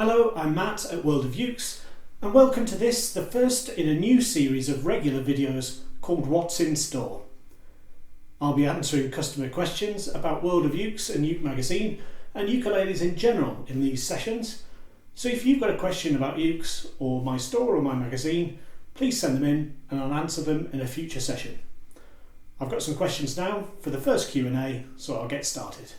Hello, I'm Matt at World of Ukes, and welcome to this, the first in a new series of regular videos called What's in Store. I'll be answering customer questions about World of Ukes and Uke magazine and ukuleles in general in these sessions. So if you've got a question about Ukes or my store or my magazine, please send them in and I'll answer them in a future session. I've got some questions now for the first Q&A, so I'll get started.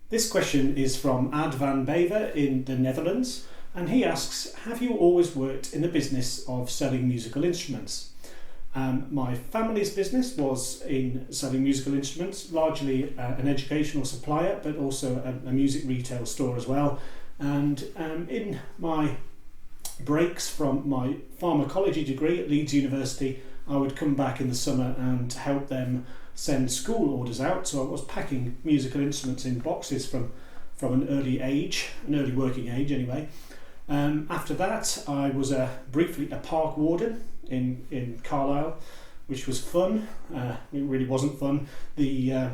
This question is from Ad van Bever in the Netherlands, and he asks, have you always worked in the business of selling musical instruments? My family's business was in selling musical instruments, largely an educational supplier, but also a music retail store as well. And in my breaks from my pharmacology degree at Leeds University, I would come back in the summer and help them send school orders out. So I was packing musical instruments in boxes from an early working age anyway. After that, I was briefly a park warden in Carlisle, which was fun. It really wasn't fun. The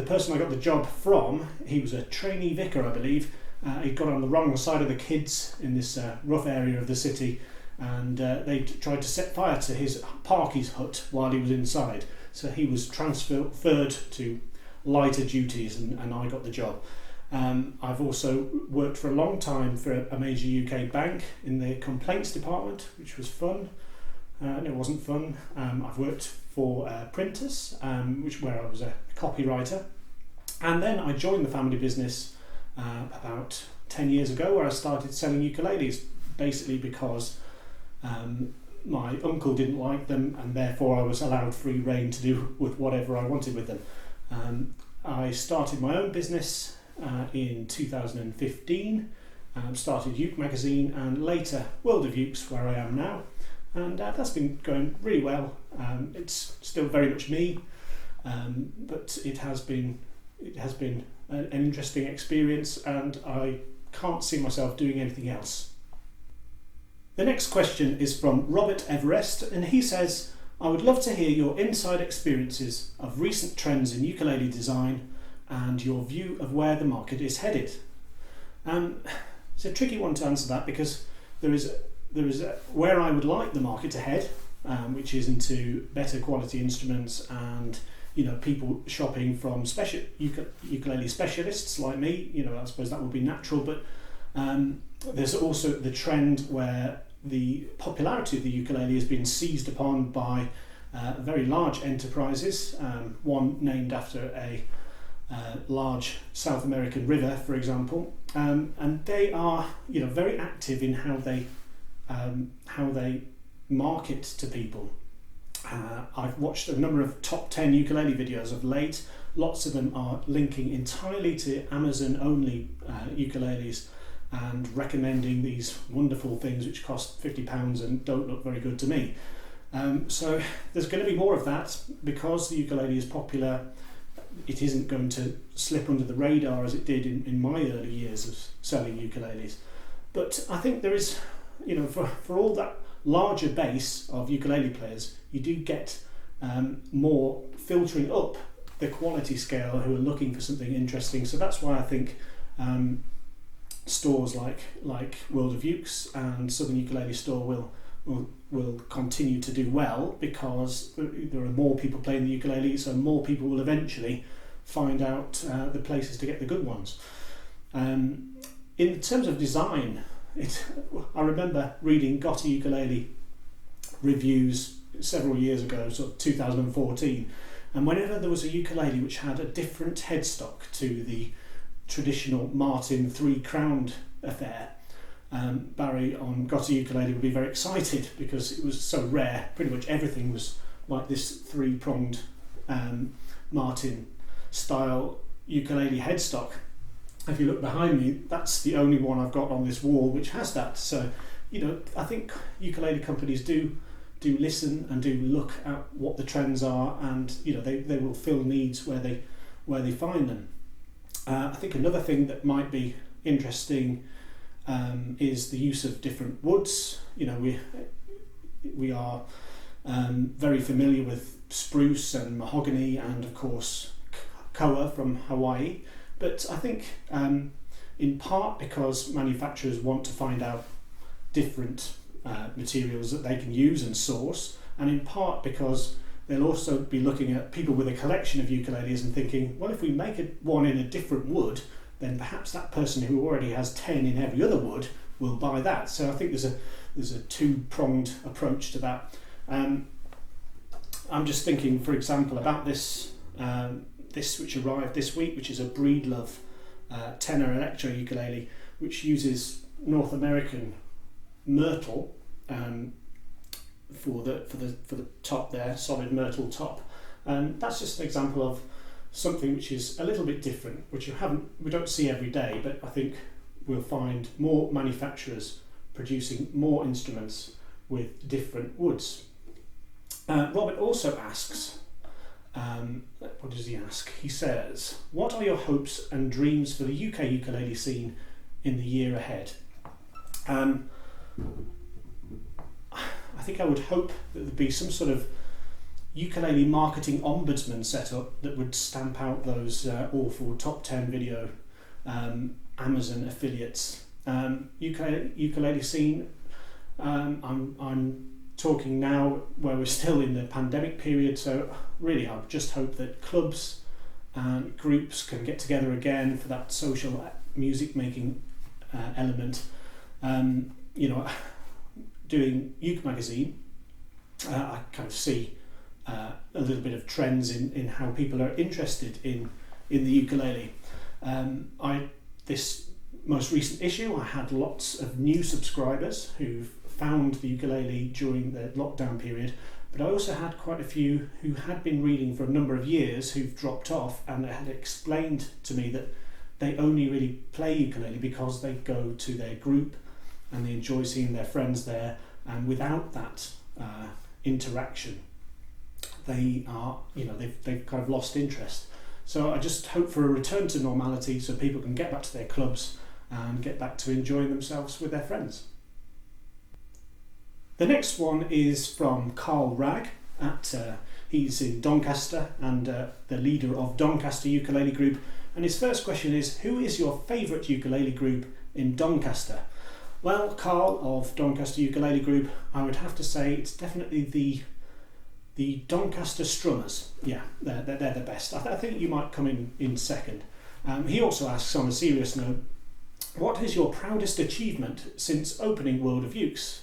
person I got the job from, he was a trainee vicar, I believe. He got on the wrong side of the kids in this rough area of the city, and they tried to set fire to his parkie's hut while he was inside. So he was transferred to lighter duties, and I got the job. I've also worked for a long time for a major UK bank in the complaints department, which was fun. No, it wasn't fun. I've worked for printers, where I was a copywriter. And then I joined the family business about 10 years ago, where I started selling ukuleles, basically because my uncle didn't like them, and therefore I was allowed free rein to do with whatever I wanted with them. I started my own business in 2015, started Uke magazine, and later World of Ukes, where I am now, and that's been going really well. It's still very much me, but it has been an interesting experience, and I can't see myself doing anything else. The next question is from Robert Everest, and he says, I would love to hear your inside experiences of recent trends in ukulele design and your view of where the market is headed. It's a tricky one to answer that, because there is where I would like the market to head, which is into better quality instruments and people shopping from ukulele specialists like me. I suppose that would be natural, but there's also the trend where the popularity of the ukulele has been seized upon by very large enterprises, one named after a large South American river, for example, and they are very active in how they market to people. I've watched a number of top 10 ukulele videos of late. Lots of them are linking entirely to Amazon only ukuleles and recommending these wonderful things which cost £50 and don't look very good to me. So there's going to be more of that, because the ukulele is popular. It isn't going to slip under the radar as it did in my early years of selling ukuleles. But I think there is, for all that larger base of ukulele players, you do get more filtering up the quality scale who are looking for something interesting. So that's why I think stores like World of Ukes and Southern Ukulele Store will continue to do well, because there are more people playing the ukulele, so more people will eventually find out the places to get the good ones. In terms of design, I remember reading Gotti ukulele reviews several years ago, sort of 2014, and whenever there was a ukulele which had a different headstock to the traditional Martin 3-crowned affair, Barry on Gotti ukulele would be very excited, because it was so rare. Pretty much everything was like this 3-pronged Martin style ukulele headstock. If you look behind me, that's the only one I've got on this wall which has that. So I think ukulele companies do listen and do look at what the trends are, and they will fill needs where they find them. I think another thing that might be interesting is the use of different woods. We are very familiar with spruce and mahogany, and of course koa from Hawaii, but I think in part because manufacturers want to find out different materials that they can use and source, and in part because they'll also be looking at people with a collection of ukuleles and thinking, well, if we make one in a different wood, then perhaps that person who already has 10 in every other wood will buy that. So I think there's a two-pronged approach to that. I'm just thinking, for example, about this which arrived this week, which is a Breedlove tenor electro ukulele, which uses North American myrtle for the top there, solid myrtle top, and that's just an example of something which is a little bit different, which we don't see every day, but I think we'll find more manufacturers producing more instruments with different woods. Robert also asks, what does he ask? He says, what are your hopes and dreams for the UK ukulele scene in the year ahead? I think I would hope that there'd be some sort of ukulele marketing ombudsman set up that would stamp out those awful top 10 video Amazon affiliates. Ukulele scene, I'm talking now where we're still in the pandemic period, so really I just hope that clubs and groups can get together again for that social music making element. Doing Uke magazine, I kind of see a little bit of trends in how people are interested in the ukulele. This most recent issue, I had lots of new subscribers who've found the ukulele during the lockdown period, but I also had quite a few who had been reading for a number of years who've dropped off and had explained to me that they only really play ukulele because they go to their group and they enjoy seeing their friends there, and without that interaction they've kind of lost interest. So I just hope for a return to normality so people can get back to their clubs and get back to enjoying themselves with their friends. The next one is from Carl Ragg. He's in Doncaster and the leader of Doncaster Ukulele Group, and his first question is, who is your favourite ukulele group in Doncaster? Well, Carl of Doncaster Ukulele Group, I would have to say it's definitely the Doncaster Strummers. Yeah, they're the best. I think you might come in second. He also asks, on a serious note, what is your proudest achievement since opening World of Ukes?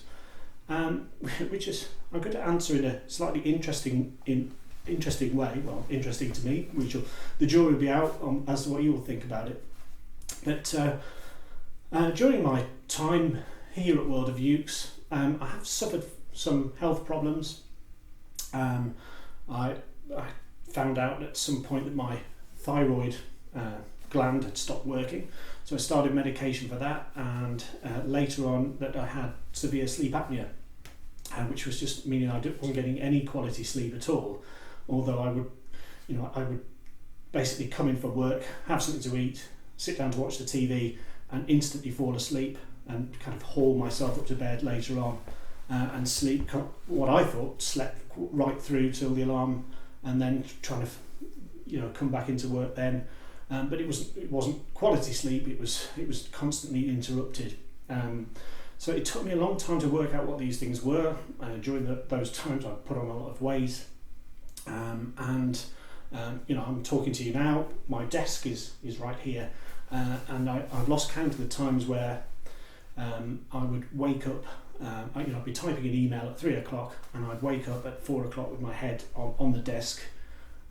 Which is, I'm going to answer in a slightly interesting way. Well, interesting to me. The jury will be out as to what you will think about it. But during my time here at World of Ukes, I have suffered some health problems. I found out at some point that my thyroid gland had stopped working, so I started medication for that, and later on that I had severe sleep apnea, which was just meaning I wasn't getting any quality sleep at all. Although I would basically come in from work, have something to eat, sit down to watch the TV, and instantly fall asleep and kind of haul myself up to bed later on and sleep what I thought slept right through till the alarm, and then trying to come back into work then. But it wasn't quality sleep. It was constantly interrupted. So it took me a long time to work out what these things were. During those times, I put on a lot of weight, and I'm talking to you now. My desk is right here, and I've lost count of the times where I would wake up. I'd be typing an email at 3 o'clock, and I'd wake up at 4 o'clock with my head on the desk,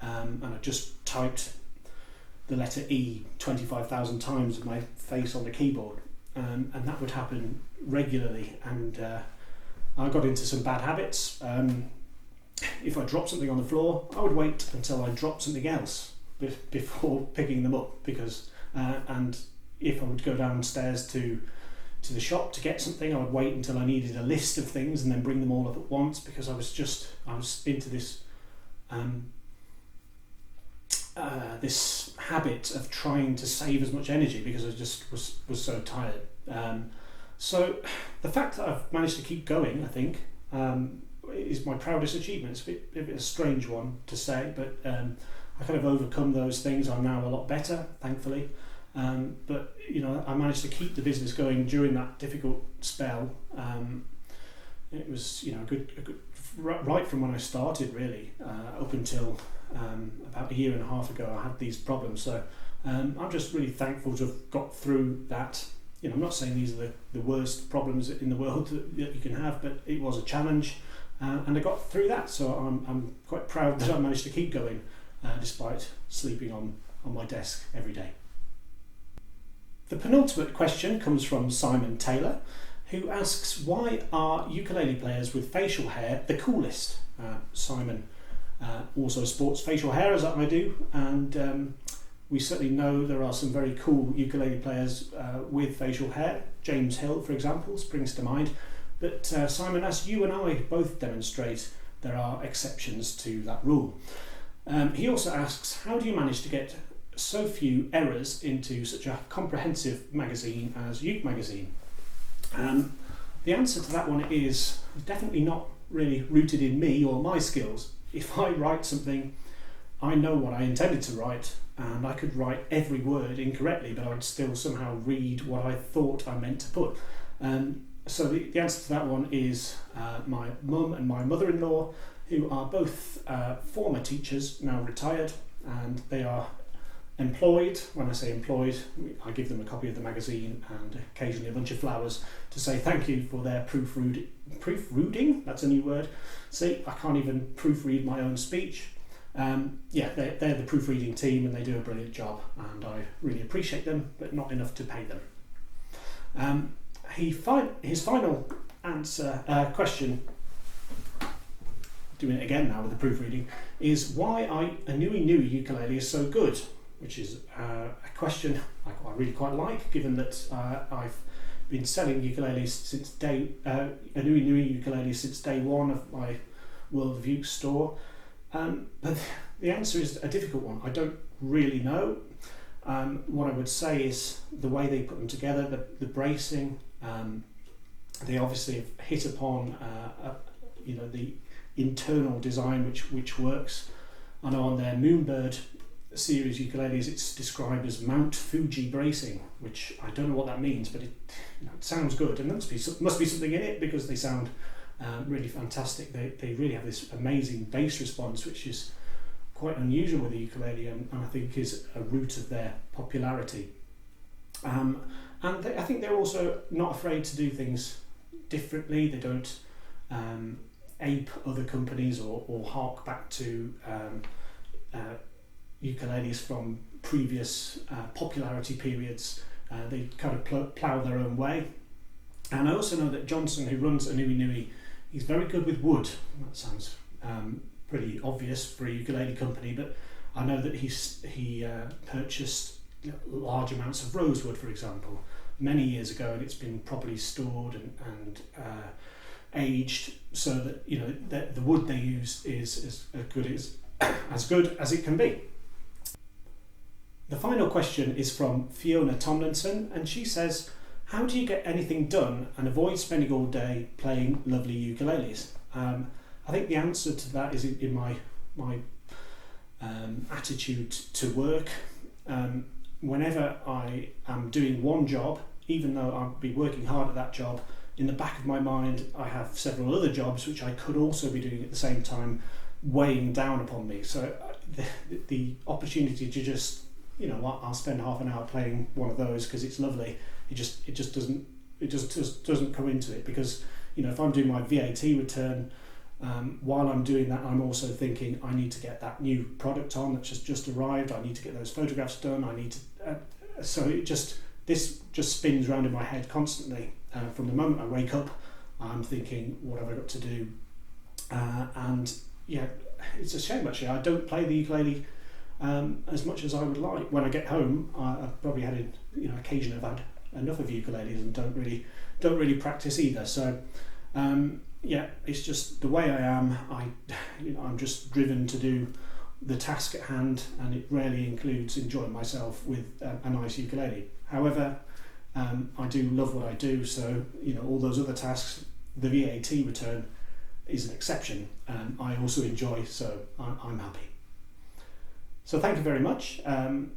and I just typed the letter E 25,000 times with my face on the keyboard, and that would happen regularly, and I got into some bad habits. If I dropped something on the floor, I would wait until I dropped something else before picking them up, because and if I would go downstairs to the shop to get something, I would wait until I needed a list of things and then bring them all up at once, because I was into this this habit of trying to save as much energy because I just was so tired. So the fact that I've managed to keep going, I think, is my proudest achievement. It's a bit a strange one to say, but I kind of overcome those things. I'm now a lot better, thankfully. But I managed to keep the business going during that difficult spell. It was a good right from when I started, really, up until about a year and a half ago. I had these problems, so I'm just really thankful to have got through that. I'm not saying these are the worst problems in the world that you can have, but it was a challenge, and I got through that. So I'm quite proud that I managed to keep going despite sleeping on my desk every day. The penultimate question comes from Simon Taylor, who asks, why are ukulele players with facial hair the coolest? Simon also sports facial hair, as I do, and we certainly know there are some very cool ukulele players with facial hair. James Hill, for example, springs to mind. But Simon, as you and I both demonstrate, there are exceptions to that rule. He also asks, how do you manage to get so few errors into such a comprehensive magazine as Uke magazine? The answer to that one is definitely not really rooted in me or my skills. If I write something, I know what I intended to write, and I could write every word incorrectly, but I would still somehow read what I thought I meant to put. So the answer to that one is my mum and my mother-in-law, who are both former teachers, now retired, and they are employed. When I say employed, I give them a copy of the magazine and occasionally a bunch of flowers to say thank you for their proofreading. That's a new word. See, I can't even proofread my own speech. They're the proofreading team, and they do a brilliant job, and I really appreciate them, but not enough to pay them. His final question, doing it again now with the proofreading, is why aNueNue ukulele is so good, which is a question I really quite like, given that I've been selling ukuleles since aNueNue ukuleles since day one of my World of Uke store. But the answer is a difficult one. I don't really know. What I would say is the way they put them together, the bracing. They obviously have hit upon the internal design which works. I know on their Moonbird series ukuleles it's described as Mount Fuji bracing, which I don't know what that means, but it sounds good, and there must be something in it, because they sound really fantastic. They really have this amazing bass response, which is quite unusual with the ukulele, and I think is a root of their popularity. And I think they're also not afraid to do things differently. They don't ape other companies or hark back to ukuleles from previous popularity periods. They kind of plough their own way. And I also know that Johnson, who runs aNueNue, he's very good with wood. That sounds pretty obvious for a ukulele company, but I know that he purchased large amounts of rosewood, for example, many years ago, and it's been properly stored and aged, so that the wood they use is as good as it can be. The final question is from Fiona Tomlinson, and she says, how do you get anything done and avoid spending all day playing lovely ukuleles? I think the answer to that is in my attitude to work. Whenever I am doing one job, even though I'll be working hard at that job, in the back of my mind I have several other jobs which I could also be doing at the same time, weighing down upon me. So the opportunity to just, I'll spend half an hour playing one of those because it's lovely. It just doesn't come into it, because if I'm doing my VAT return, while I'm doing that, I'm also thinking I need to get that new product on that's just arrived. I need to get those photographs done. I need to. This just spins around in my head constantly. From the moment I wake up, I'm thinking, what have I got to do? And it's a shame actually. I don't play the ukulele as much as I would like. When I get home, I've probably had occasion I've had enough of ukuleles and don't really practice either. So. It's just the way I am. I'm just driven to do the task at hand, and it rarely includes enjoying myself with a nice ukulele. However, I do love what I do, so all those other tasks, the VAT return is an exception. I also enjoy, so I'm happy. So thank you very much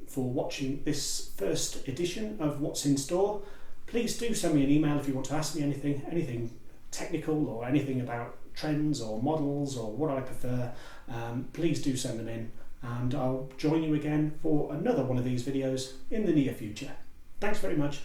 for watching this first edition of What's in Store. Please do send me an email if you want to ask me anything technical or anything about trends or models or what I prefer. Please do send them in, and I'll join you again for another one of these videos in the near future. Thanks very much.